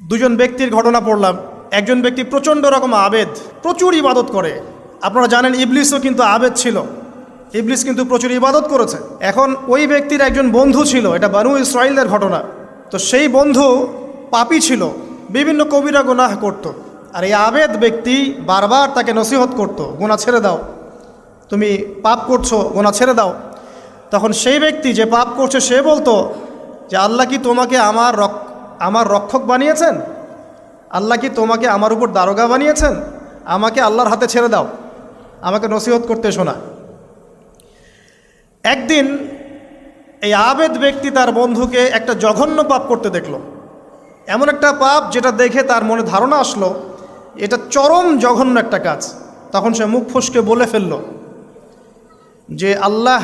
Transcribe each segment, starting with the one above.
দুজন ব্যক্তির ঘটনা পড়লাম। একজন ব্যক্তি প্রচণ্ড রকম আবেদ, প্রচুর ইবাদত করে। আপনারা জানেন ইবলিসও কিন্তু আবেদ ছিল, ইবলিস কিন্তু প্রচুর ইবাদত করেছে। এখন ওই ব্যক্তির একজন বন্ধু ছিল, এটা বানু ইসরাইলের ঘটনা। তো সেই বন্ধু পাপী ছিল, বিভিন্ন কবিরা গুনাহ করত। আর এই আবেদ ব্যক্তি বারবার তাকে নসিহত করত, গুনাহ ছেড়ে দাও, তুমি পাপ করছো, গুনাহ ছেড়ে দাও। তখন সেই ব্যক্তি যে পাপ করছে সে বলতো যে আল্লাহ কি তোমাকে আমার রক্ষক বানিয়েছেন? আল্লাহ কি তোমাকে আমার উপর দারোগা বানিয়েছেন? আমাকে আল্লাহর হাতে ছেড়ে দাও, আমাকে নসিহত করতে শোনা। একদিন এই আবেদ ব্যক্তি তার বন্ধুকে একটা জঘন্য পাপ করতে দেখল, এমন একটা পাপ যেটা দেখে তার মনে ধারণা আসলো এটা চরম জঘন্য একটা কাজ। তখন সে মুখ ফসকে বলে ফেলল যে আল্লাহ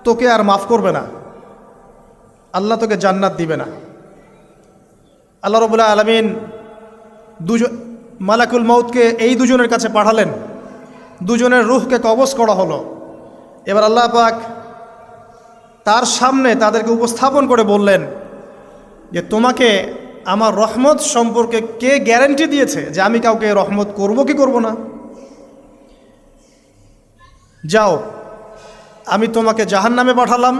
তোকে আর মাফ করবে না, আল্লাহ তোকে জান্নাত দিবে না। আল্লাহ রাব্বুল আলামিন মালাকুল মউতকে এই দুজনের কাছে পাঠালেন, দুজনের রূহকে কবজ করা হলো। এবার আল্লাহ পাক তার সামনে তাদেরকে উপস্থাপন করে বললেন যে তোমাকে আমার রহমত সম্পর্কে কে গ্যারান্টি দিয়েছে যে আমি কাউকে রহমত করব কি করব না? যাও, আমি তোমাকে জাহান্নামে পাঠালাম,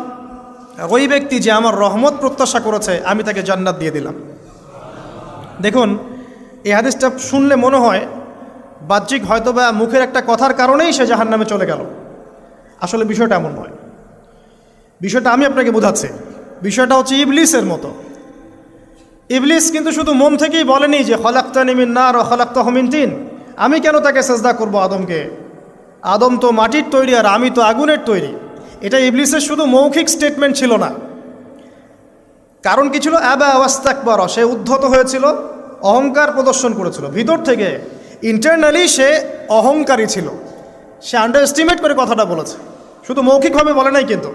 ওই ব্যক্তি যে আমার রহমত প্রত্যাশা করেছে আমি তাকে জান্নাত দিয়ে দিলাম। দেখুন, এই হাদিসটা শুনলে মনে হয় বাহ্যিক হয়তোবা মুখের একটা কথার কারণেই সে জাহান্নামে চলে গেল। আসলে বিষয়টা এমন নয়। বিষয়টা আমি আপনাকে বোঝাচ্ছি। বিষয়টা হচ্ছে ইবলিসের মতো। ইবলিস কিন্তু শুধু মন থেকেই বলেনি যে খলাকতানি মিন নার ওয়া খলাকতাহু মিন তিন, আমি কেন তাকে সেজদা করব আদমকে, আদম তো মাটির তৈরি আর আমি তো আগুনের তৈরি। এটা ইবলিসের শুধু মৌখিক স্টেটমেন্ট ছিল না, কারণ কি ছিল? আবা ওয়াস্তাকবার, সে উদ্ধত হয়েছিল, অহংকার প্রদর্শন করেছিল। ভিতর থেকে ইন্টারনালি সে অহংকারী ছিল, সে আন্ডার এস্টিমেট করে কথাটা বলেছে, শুধু মৌখিকভাবে বলে নাই। কিন্তু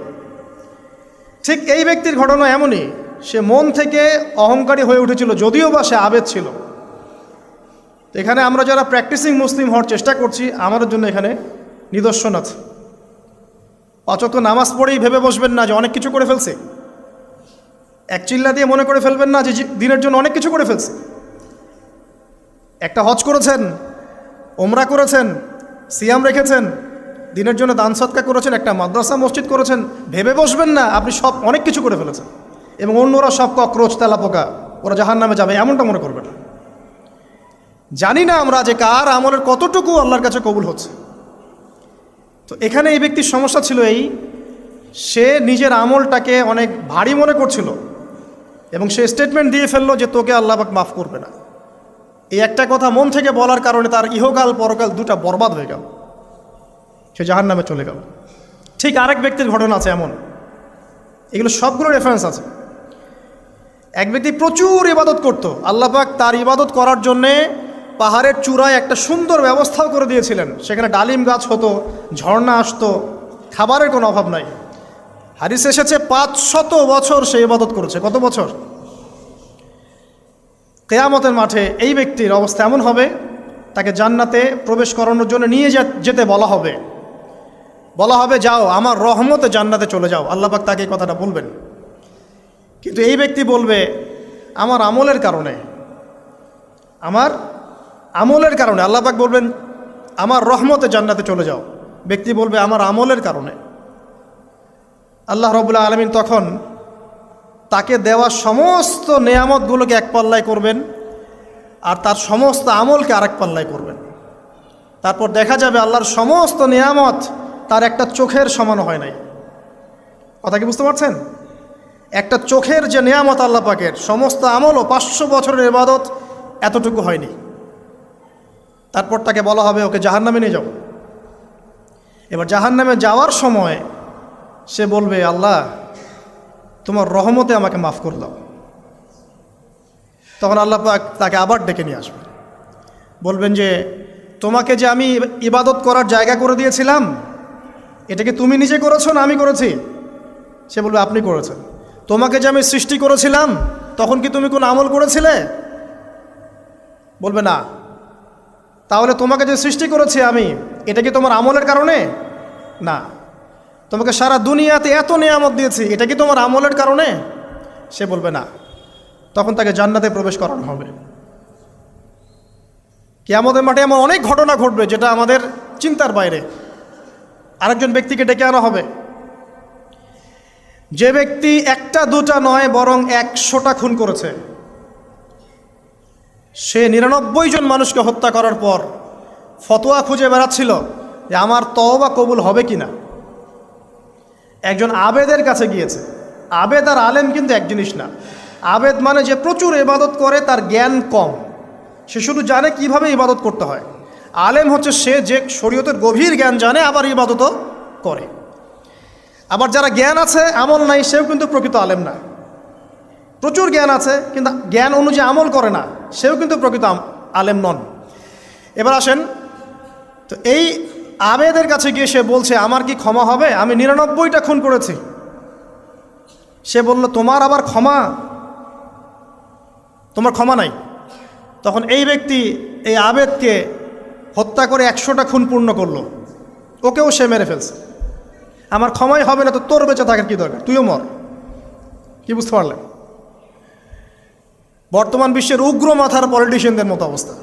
ঠিক এই ব্যক্তির ঘটনা এমনই, সে মন থেকে অহংকারী হয়ে উঠেছিল, যদিও বা সে আবেদ ছিল। এখানে আমরা যারা প্র্যাকটিসিং মুসলিম হওয়ার চেষ্টা করছি আমাদের জন্য এখানে নিদর্শন আছে। অচক নামাজ পড়েই ভেবে বসবেন না যে অনেক কিছু করে ফেলছে, এক চিল্লা দিয়ে মনে করে ফেলবেন না যে দিনের জন্য অনেক কিছু করে ফেলছে। একটা হজ করেছেন, ওমরা করেছেন, সিয়াম রেখেছেন, দিনের জন্য দান সদকা করেছেন, একটা মাদ্রাসা মসজিদ করেছেন, ভেবে বসবেন না আপনি সব অনেক কিছু করে ফেলেছেন এবং অন্যরা সব ককরোচ তেলাপোকা, ওরা জাহান্নামে যাবে, এমনটা মনে করবেন না। জানি না আমরা যে কার আমলের কতটুকু আল্লাহর কাছে কবুল হচ্ছে। তো এখানে এই ব্যক্তির সমস্যা ছিল এই, সে নিজের আমলটাকে অনেক ভারী মনে করছিল এবং সে স্টেটমেন্ট দিয়ে ফেললো যে তোকে আল্লাহ পাক মাফ করবে না। এই একটা কথা মন থেকে বলার কারণে তার ইহকাল পরকাল দুটা বরবাদ হয়ে গেল, সে জাহান্নামে চলে গেল। ঠিক আরেক ব্যক্তির ঘটনা আছে এমন, এগুলো সবগুলো রেফারেন্স আছে। এক ব্যক্তি প্রচুর ইবাদত করত, আল্লাহ পাক তার ইবাদত করার জন্যে পাহাড়ের চূড়ায় একটা সুন্দর ব্যবস্থাও করে দিয়েছিলেন। সেখানে ডালিম গাছ হতো, ঝর্ণা আসতো, খাবারের কোনো অভাব নাই। হাদিসে এসেছে 500 বছর সে ইবাদত করেছে। কত বছর? কিয়ামতের মাঠে এই ব্যক্তির অবস্থা এমন হবে, তাকে জান্নাতে প্রবেশ করানোর জন্য নিয়ে যেতে বলা হবে যাও আমার রহমতে জান্নাতে চলে যাও। আল্লাহ পাক তাকে এই কথাটা বলবেন, কিন্তু এই ব্যক্তি বলবে আমার আমলের কারণে আল্লাহ পাক বলবেন আমার রহমতে জান্নাতে চলে যাও। ব্যক্তি বলবে আমার আমলের কারণে। আল্লাহ রাব্বুল আলামিন তখন তাকে দেওয়া সমস্ত নেয়ামতগুলোকে এক পাল্লায় করবেন আর তার সমস্ত আমলকে আরেক পাল্লায় করবেন। তারপর দেখা যাবে আল্লাহর সমস্ত নেয়ামত তার একটা চোখের সমান হয় নাই। কথা কি বুঝতে পারছেন? একটা চোখের যে নেয়ামত আল্লাহ পাকের, সমস্ত আমলও 500 বছরের ইবাদত এতটুকু হয়নি। তারপর তাকে বলা হবে ওকে জাহান্নামে নিয়ে যাও। এবার জাহান্নামে যাওয়ার সময় সে বলবে আল্লাহ তোমার রহমতে আমাকে মাফ করে দাও। তখন আল্লাহ পাক তাকে আবার ডেকে নিয়ে আসবেন, বলবেন যে তোমাকে যে আমি ইবাদত করার জায়গা করে দিয়েছিলাম এটা কি তুমি নিজে করেছো না আমি করেছি? সে বলবে আপনি করেছেন। তোমাকে যে আমি সৃষ্টি করেছিলাম তখন কি তুমি কোনো আমল করেছিলে? বলবে না। তাহলে তোমাকে যে সৃষ্টি করেছি আমি, এটা কি তোমার আমলের কারণে? না। তোমাকে সারা দুনিয়াতে এত নিয়ামত দিয়েছি, এটা কি তোমার আমলের কারণে? সে বলবে না। তখন তাকে জান্নাতে প্রবেশ করানো হবে। কিয়ামতের মাঠে এমন অনেক ঘটনা ঘটবে যেটা আমাদের চিন্তার বাইরে। আরেকজন ব্যক্তিকে ডেকে আনা হবে, যে ব্যক্তি একটা দুটা নয় বরং 100টা খুন করেছে। সে 99 জন মানুষকে হত্যা করার পর ফতোয়া খুঁজে বেড়াচ্ছিল যে আমার তওবা কবুল হবে কিনা। একজন আবেদের কাছে গিয়েছে। আবেদ আর আলেম কিন্তু এক জিনিস না। আবেদ মানে যে প্রচুর ইবাদত করে, তার জ্ঞান কম, সে শুধু জানে কিভাবে ইবাদত করতে হয়। আলেম হচ্ছে সে যে শরীয়তের গভীর জ্ঞান জানে, আবার ইবাদতও করে। আবার যারা জ্ঞান আছে আমল নাই, সেও কিন্তু প্রকৃত আলেম না। প্রচুর জ্ঞান আছে কিন্তু জ্ঞান অনুযায়ী আমল করে না, সেও কিন্তু প্রকৃত আলেম নন। এবার আসেন তো, এই আবেদের কাছে গিয়ে সে বলছে আমার কি ক্ষমা হবে, আমি 99টা খুন করেছি। সে বলল তোমার আবার ক্ষমা, তোমার ক্ষমা নাই। তখন এই ব্যক্তি এই আবেদকে হত্যা করে 100টা খুন পূর্ণ করলো, ওকেও সে মেরে ফেলছে। আমার ক্ষমাই হবে না তো তোর বেঁচে থাকার কি দরকার, তুইও মর। কি বুঝতে পারলেন? বর্তমান বিশ্বের উগ্র মাথার পলিটিশিয়ানদের মতো অবস্থা।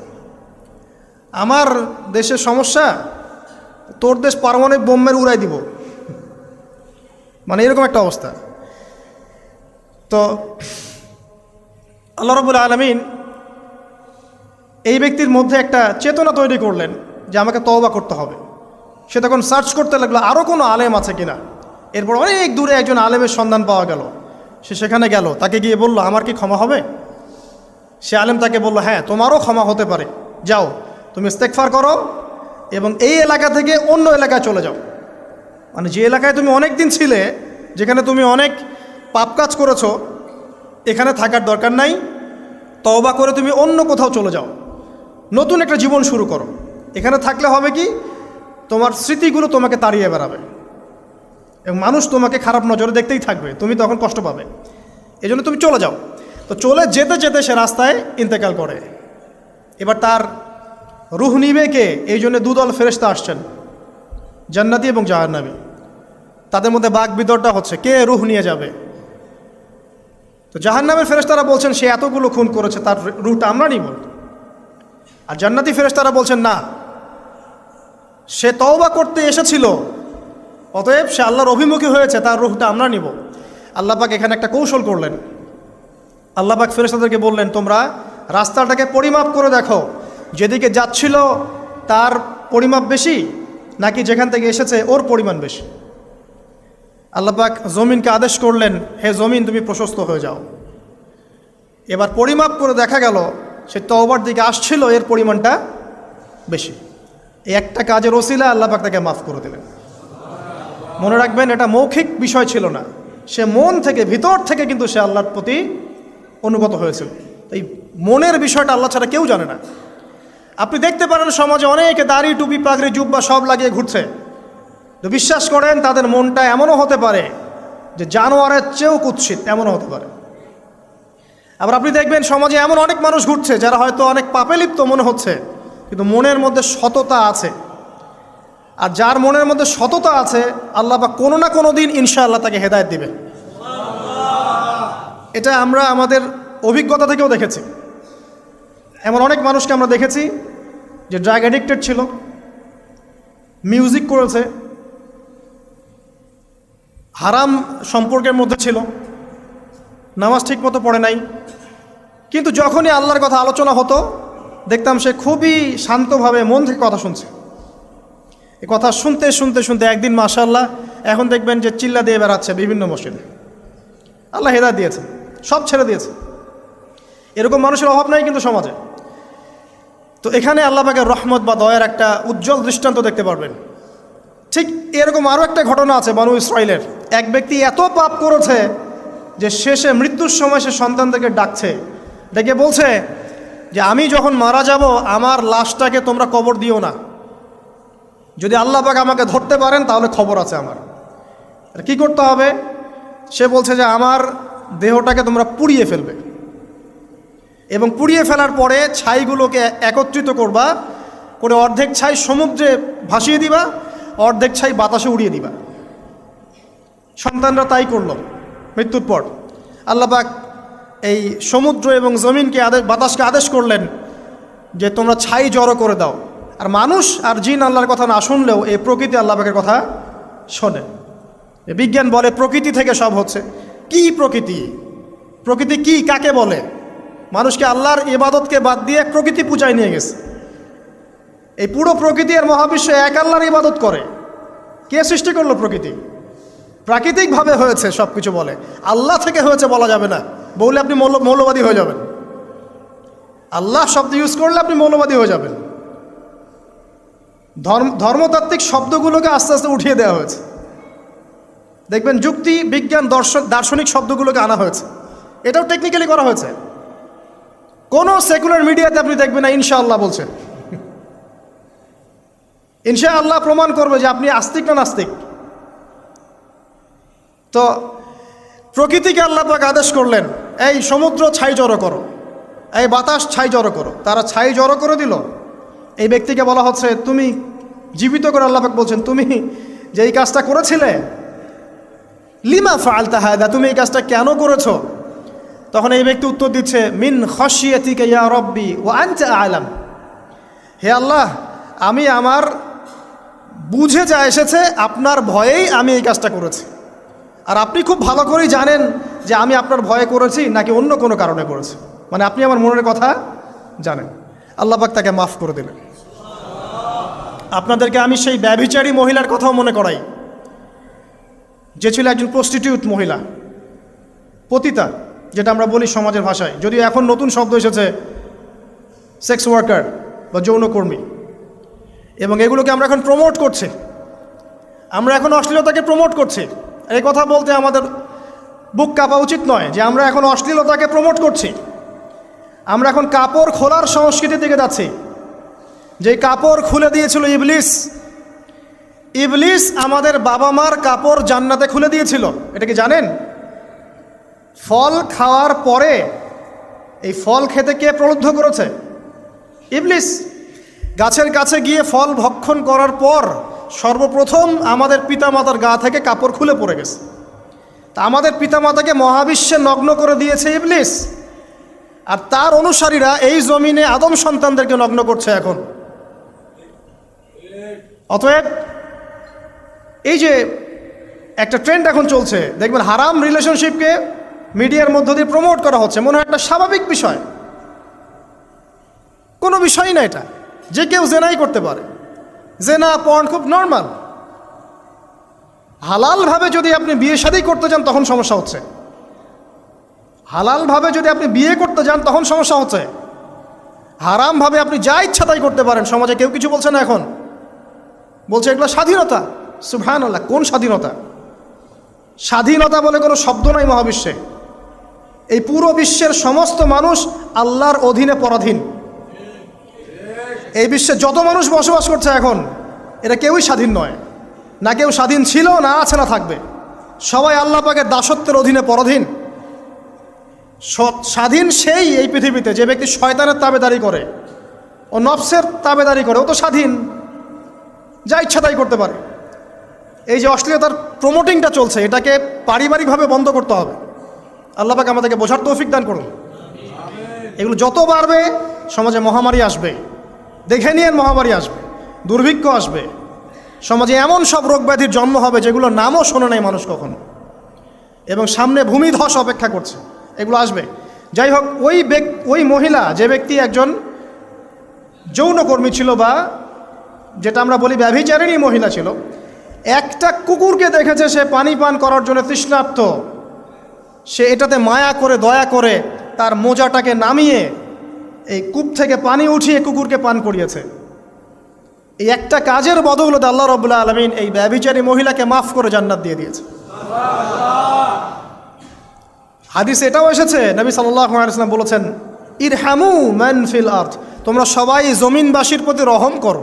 আমার দেশের সমস্যা, তোর দেশ পারমাণবিক বোমের উড়াই দিব, মানে এরকম একটা অবস্থা। তো আল্লাহ রাব্বুল আলামিন এই ব্যক্তির মধ্যে একটা চেতনা তৈরি করলেন যে আমাকে তওবা করতে হবে। সে তখন সার্চ করতে লাগলো আরও কোনো আলেম আছে কিনা। এরপর অনেক দূরে একজন আলেমের সন্ধান পাওয়া গেল। সে সেখানে গেল, তাকে গিয়ে বলল আমার কি ক্ষমা হবে। সে আলেম তাকে বলল হ্যাঁ তোমারও ক্ষমা হতে পারে, যাও তুমি ইস্তেগফার করো এবং এই এলাকা থেকে অন্য এলাকায় চলে যাও। মানে যে এলাকায় তুমি অনেক দিন ছিলে, যেখানে তুমি অনেক পাপ কাজ করেছো, এখানে থাকার দরকার নাই। তওবা করে তুমি অন্য কোথাও চলে যাও, নতুন একটা জীবন শুরু করো। এখানে থাকলে হবে কি, তোমার স্মৃতিগুলো তোমাকে তাড়িয়ে বেড়াবে এবং মানুষ তোমাকে খারাপ নজরে দেখতেই থাকবে, তুমি তখন কষ্ট পাবে। এই জন্য তুমি চলে যাও। তো চলে যেতে যেতে সে রাস্তায় ইন্তেকাল করে। এবার তার রুহ নিবে কে? এই জন্য দুদল ফেরেশতা আসছেন, জান্নাতি এবং জাহান্নামী। তাদের মধ্যে বাক বিতরটা হচ্ছে কে রুহ নিয়ে যাবে। তো জাহান্নামের ফেরেশতারা বলছেন সে এতগুলো খুন করেছে, তার রুহটা আমরা নিব। আর জান্নাতি ফেরেশতারা বলছেন না, সে তওবা করতে এসেছিল, অতএব সে আল্লাহর অভিমুখী হয়েছে, তার রুহটা আমরা নিব। আল্লাহ পাক এখানে একটা কৌশল করলেন। আল্লাহ পাক ফেরেশতাদেরকে বললেন তোমরা রাস্তাটাকে পরিমাপ করে দেখো, যেদিকে যাচ্ছিল তার পরিমাপ বেশি নাকি যেখান থেকে এসেছে ওর পরিমাণ বেশি। আল্লাহ পাক জমিনকে আদেশ করলেন হে জমিন তুমি প্রশস্ত হয়ে যাও। এবার পরিমাপ করে দেখা গেল সে তওবার দিকে আসছিল, এর পরিমাণটা বেশি। এই একটা কাজের ওসিলা আল্লাহ পাক তাকে মাফ করে দিলেন। মনে রাখবেন এটা মৌখিক বিষয় ছিল না, সে মন থেকে ভিতর থেকে কিন্তু সে আল্লাহর প্রতি অনুগত হয়েছিল। এই মনের বিষয়টা আল্লাহ ছাড়া কেউ জানে না। আপনি দেখতে পারেন সমাজে অনেকে দাড়ি টুপি পাগড়ি জুব্বা সব লাগিয়ে ঘুরছে, তো বিশ্বাস করেন তাদের মনটা এমনও হতে পারে যে জানোয়ারের চেয়েও কুৎসিত, এমনও হতে পারে। আবার আপনি দেখবেন সমাজে এমন অনেক মানুষ ঘুরছে যারা হয়তো অনেক পাপে লিপ্ত মনে হচ্ছে, কিন্তু মনের মধ্যে সততা আছে। আর যার মনের মধ্যে সততা আছে আল্লাহ বা কোনো না কোনো দিন ইনশাআল্লাহ তাকে হেদায়েত দিবে। এটা আমরা আমাদের অভিজ্ঞতা থেকেও দেখেছি। এমন অনেক মানুষকে আমরা দেখেছি যে ড্রাগ অ্যাডিক্টেড ছিল, মিউজিক করেছে, হারাম সম্পর্কের মধ্যে ছিল, নামাজ ঠিক মতো পড়ে নাই, কিন্তু যখনই আল্লাহর কথা আলোচনা হতো দেখতাম সে খুবই শান্তভাবে মন থেকে কথা শুনছে। এই কথা শুনতে শুনতে শুনতে একদিন মাশাআল্লাহ এখন দেখবেন যে চিল্লা দিয়ে বেড়াচ্ছে বিভিন্ন মসজিদে। আল্লাহ হেদায়েত দিয়েছে, সব ছেড়ে দিয়েছে। এরকম মানুষের অভাব নাই কিন্তু সমাজে। তো এখানে আল্লাহ পাকের রহমত বা দয়ার একটা উজ্জ্বল দৃষ্টান্ত দেখতে পারবেন। ঠিক এরকম আরও একটা ঘটনা আছে বনু ইসরাইলের। এক ব্যক্তি এত পাপ করেছে যে শেষে মৃত্যুর সময় সে সন্তানদেরকে ডাকছে, ডেকে বলছে যে আমি যখন মারা যাব আমার লাশটাকে তোমরা কবর দিও না, যদি আল্লাহ পাক আমাকে ধরতে পারেন তাহলে খবর আছে আমার। আর কি করতে হবে? সে বলছে যে আমার দেহটাকে তোমরা পুড়িয়ে ফেলবে এবং পুড়িয়ে ফেলার পরে ছাইগুলোকে একত্রিত করবা, করে অর্ধেক ছাই সমুদ্রে ভাসিয়ে দিবা, অর্ধেক ছাই বাতাসে উড়িয়ে দিবা। সন্তানরা তাই করল। মৃত্যুর পর আল্লাহ পাক এই সমুদ্র এবং জমিনকে বাতাসকে আদেশ করলেন যে তোমরা ছাই জড়ো করে দাও। আর মানুষ আর জিন আল্লাহর কথা না শুনলেও এই প্রকৃতি আল্লাহ পাকের কথা শোনে। বিজ্ঞান বলে প্রকৃতি থেকে সব হচ্ছে। কি প্রকৃতি? প্রকৃতি কি, কাকে বলে? মানুষকে আল্লাহর ইবাদতকে বাদ দিয়ে প্রকৃতি পূজায় নিয়ে গেছে। এই পুরো প্রকৃতি আর মহাবিশ্ব এক আল্লাহর ইবাদত করে। কে সৃষ্টি করলো প্রকৃতি? প্রাকৃতিকভাবে হয়েছে সব কিছু বলে, আল্লাহ থেকে হয়েছে বলা যাবে না। বললে আপনি মৌলবাদী হয়ে যাবেন। আল্লাহ শব্দ ইউজ করলে আপনি মৌলবাদী হয়ে যাবেন। ধর্মতাত্ত্বিক শব্দগুলোকে আস্তে আস্তে উঠিয়ে দেওয়া হয়েছে। দেখবেন যুক্তি, বিজ্ঞান, দার্শনিক শব্দগুলোকে আনা হয়েছে। এটাও টেকনিক্যালি করা হয়েছে। কোনো সেকুলার মিডিয়াতে আপনি দেখবেন না ইনশাআল্লাহ বলছে। ইনশাআল্লাহ প্রমাণ করবে যে আপনি আস্তিক না নাস্তিক। তো প্রকৃতিকে আল্লাহ পাক আদেশ করলেন, এই সমুদ্র ছাই জড়ো করো, এই বাতাস ছাই জড়ো করো। তারা ছাই জড়ো করে দিল। এই ব্যক্তিকে বলা হচ্ছে তুমি জীবিত করে, আল্লাহ পাক বলছেন তুমি যে এই কাজটা করেছিলে, লিমা ফাআলতা হাদা, তুমি এই কাজটা কেন করেছো? তখন এই ব্যক্তি উত্তর দিচ্ছে, মিন খাশিয়াতিকা ইয়া রাব্বি ওয়া আনতা আ'লাম। হে আল্লাহ, আমি আমার বুঝে যা এসেছে আপনার ভয়েই আমি এই কাজটা করেছি, আর আপনি খুব ভালো করেই জানেন যে আমি আপনার ভয়ে করেছি নাকি অন্য কোনো কারণে করেছি। মানে আপনি আমার মনের কথা জানেন। আল্লাহ পাক তাকে মাফ করে দিলেন। আপনাদেরকে আমি সেই ব্যভিচারী মহিলার কথাও মনে করাই, যে ছিল একজন প্রস্টিটিউট মহিলা, পতিতা, যেটা আমরা বলি সমাজের ভাষায়। যদিও এখন নতুন শব্দ এসেছে সেক্স ওয়ার্কার বা যৌনকর্মী, এবং এগুলোকে আমরা এখন প্রমোট করছি। আমরা এখন অশ্লীলতাকে প্রমোট করছি। এই কথা বলতে আমাদের বুক কাঁপা উচিত নয় যে আমরা এখন অশ্লীলতাকে প্রমোট করছি। আমরা এখন কাপড় খোলার সংস্কৃতির দিকে যাচ্ছি। যে কাপড় খুলে দিয়েছিল ইবলিস। ইবলিস আমাদের বাবা মার কাপড় জান্নাতে খুলে দিয়েছিল, এটা কি জানেন? ফল খাওয়ার পরে এই ফল খেতে কে প্রলুব্ধ করেছে? ইবলিস। গাছের কাছে গিয়ে ফল ভক্ষণ করার পর সর্বপ্রথম আমাদের পিতামাতার গা থেকে কাপড় খুলে পড়ে গেছে। তা আমাদের পিতামাতাকে মহাবিশ্বে নগ্ন করে দিয়েছে ইবলিস, আর তার অনুসারীরা এই জমিনে আদম সন্তানদেরকে নগ্ন করছে এখন। অতএব এই যে একটা ট্রেন্ড এখন চলছে, দেখবেন হারাম রিলেশনশিপকে মিডিয়ার মধ্য দিয়ে প্রমোট করা হচ্ছে, মনে হয় একটা স্বাভাবিক বিষয়। কোনো বিষয়ই না এটা, যে কেউ জেনাই করতে পারে। জেনা, পর্ন খুব নর্মাল। হালালভাবে যদি আপনি বিয়ে শাদী করতে যান তখন সমস্যা হচ্ছে। হালালভাবে যদি আপনি বিয়ে করতে যান তখন সমস্যা হচ্ছে। হারামভাবে আপনি যা ইচ্ছা তাই করতে পারেন, সমাজে কেউ কিছু বলছে না। এখন বলছে এগুলো স্বাধীনতা। সুবহানাল্লাহ, কোন স্বাধীনতা? স্বাধীনতা বলে কোনো শব্দ নাই মহাবিশ্বে। এই পুরো বিশ্বের সমস্ত মানুষ আল্লাহর অধীনে পরাধীন। এই বিশ্বে যত মানুষ বসবাস করছে এখন, এরা কেউই স্বাধীন নয়। না কেউ স্বাধীন ছিল, না আছে, না থাকবে। সবাই আল্লাহ পাকের দাসত্বের অধীনে পরাধীন। স্বাধীন সেই এই পৃথিবীতে যে ব্যক্তি শয়তানের তাবেদারি করে, ও নফসের তাবেদারি করে, ও তো স্বাধীন, যা ইচ্ছা তাই করতে পারে। এই যে অশ্লীলতার প্রমোটিংটা চলছে, এটাকে পারিবারিকভাবে বন্ধ করতে হবে। আল্লাহ পাক আমাদেরকে বোঝার তৌফিক দান করুন। এগুলো যত বাড়বে সমাজে মহামারী আসবে। দেখে নিয়ে মহামারী আসবে, দুর্ভিক্ষ আসবে, সমাজে এমন সব রোগ ব্যাধির জন্ম হবে যেগুলো নামও শোনে নাই মানুষ কখনো, এবং সামনে ভূমিধস অপেক্ষা করছে। এগুলো আসবে। যাই হোক, ওই মহিলা, যে ব্যক্তি একজন যৌনকর্মী ছিল, বা যেটা আমরা বলি ব্যভিচারিণী মহিলা ছিল, একটা কুকুরকে দেখেছে সে পানি পান করার জন্য তৃষ্ণার্ত। সে এটাতে মায়া করে, দয়া করে তার মোজাটাকে নামিয়ে এই কূপ থেকে পানি উঠিয়ে কুকুরকে পান করিয়েছে। এই একটা কাজের বদৌলতে আল্লাহ রাব্বুল আলামিন এই ব্যভিচারী মহিলাকে মাফ করে জান্নাত দিয়ে দিয়েছে। হাদিস এটাও এসেছে, নবী সাল্লাল্লাহু আলাইহি ওয়াসাল্লাম বলেছেন, ইরহামু মান ফিল আরদ, তোমরা সবাই জমিনবাসীর প্রতি রহম করো।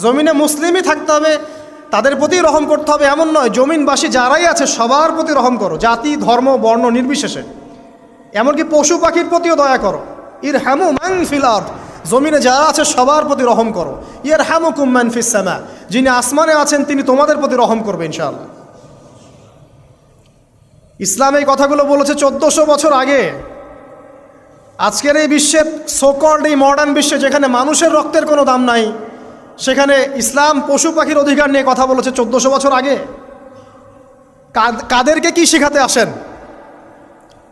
জমিনে মুসলিমই থাকতে হবে, তাদের প্রতি রহম করতে হবে এমন নয়। জমিনবাসী যারাই আছে সবার প্রতি রহম করো, জাতি, ধর্ম, বর্ণ নির্বিশেষে। এমনকি পশু পাখির প্রতিও দয়া করো। ইরহামু মান ফিল আরদ, জমিনে যারা আছে সবার প্রতি রহম করো। ইয়ারহামুকুম মান ফিস সামা, যিনি আসমানে আছেন তিনি তোমাদের প্রতি রহম করবে ইনশাআল্লাহ। ইসলাম এই কথাগুলো বলেছে 1400 বছর আগে। আজকের এই বিশ্বের সোকল্ড এই মডার্ন বিশ্বে যেখানে মানুষের রক্তের কোনো দাম নাই, সেখানে ইসলাম পশু পাখির অধিকার নিয়ে কথা বলেছে 1400 বছর আগে। কাদেরকে কি শেখাতে আসেন?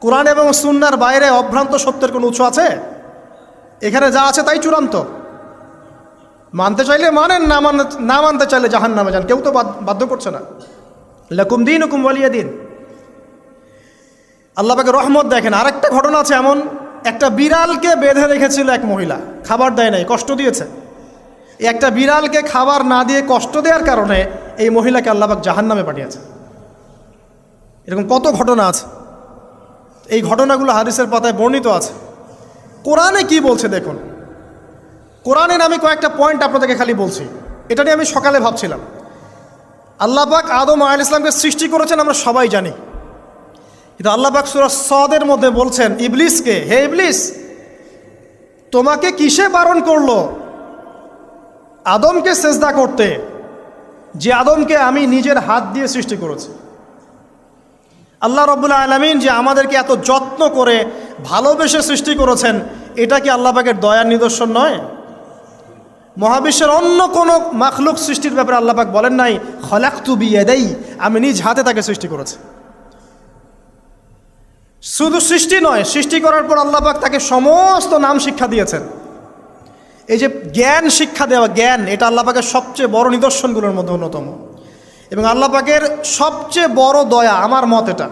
কোরআন এবং সুন্নাহর বাইরে অভ্রান্ত সত্যের কোনো উৎস আছে? এখানে যা আছে তাই চূড়ান্ত। মানতে চাইলে মানেন, না মানতে চাইলে জাহান্নামে যান, কেউ তো বাধ্য করছে না। লাকুম দীনুকুম ওয়ালিয়া দিন। আল্লাহ পাকের রহমত দেখেন। আরেকটা ঘটনা আছে এমন, একটা বিড়ালকে বেঁধে রেখেছিল এক মহিলা, খাবার দেয় নাই, কষ্ট দিয়েছে। একটা বিড়ালকে খাবার না দিয়ে কষ্ট দেওয়ার কারণে এই মহিলাকে আল্লাহ পাক জাহান্নামে পাঠিয়েছে। এরকম কত ঘটনা আছে, এই ঘটনাগুলো হাদিসের পাতায় বর্ণিত আছে। কোরআনে কি বলছে দেখুন। কোরআনের আমি কয়েকটা পয়েন্ট আপনাদেরকে খালি বলছি, এটা নিয়ে আমি সকালে ভাবছিলাম। আল্লাহ পাক আদম আলাইহিস সালামকে সৃষ্টি করেছেন আমরা সবাই জানি, কিন্তু আল্লাহ পাক সূরা সদের মধ্যে বলছেন ইবলিসকে, হে ইবলিস, তোমাকে কিসে বারণ করলো আদমকে সেজদা করতে, যে আদমকে আমি নিজের হাত দিয়ে সৃষ্টি করেছি। আল্লাহ রাব্বুল আলামিন যে আমাদেরকে এত যত্ন করে ভালোবেসে সৃষ্টি করেছেন, এটা কি আল্লাহ পাকের দয়ার নিদর্শন নয়? মহাবিশ্বের অন্য কোনো মাখলুক সৃষ্টির ব্যাপারে আল্লাহ পাক বলেন নাই খলাকতু বিয়াদাই, আমি নিজ হাতে তাকে সৃষ্টি করেছি। শুধু সৃষ্টি নয়, সৃষ্টি করার পর আল্লাহ পাক তাকে সমস্ত নাম শিক্ষা দিয়েছেন। এই যে জ্ঞান শিক্ষা দেওয়া, জ্ঞান, এটা আল্লাহ পাকের সবচেয়ে বড় নিদর্শনগুলোর মধ্যে অন্যতম। এবং আল্লাহ পাকের সবচেয়ে বড় দয়া, আমার মত এটা,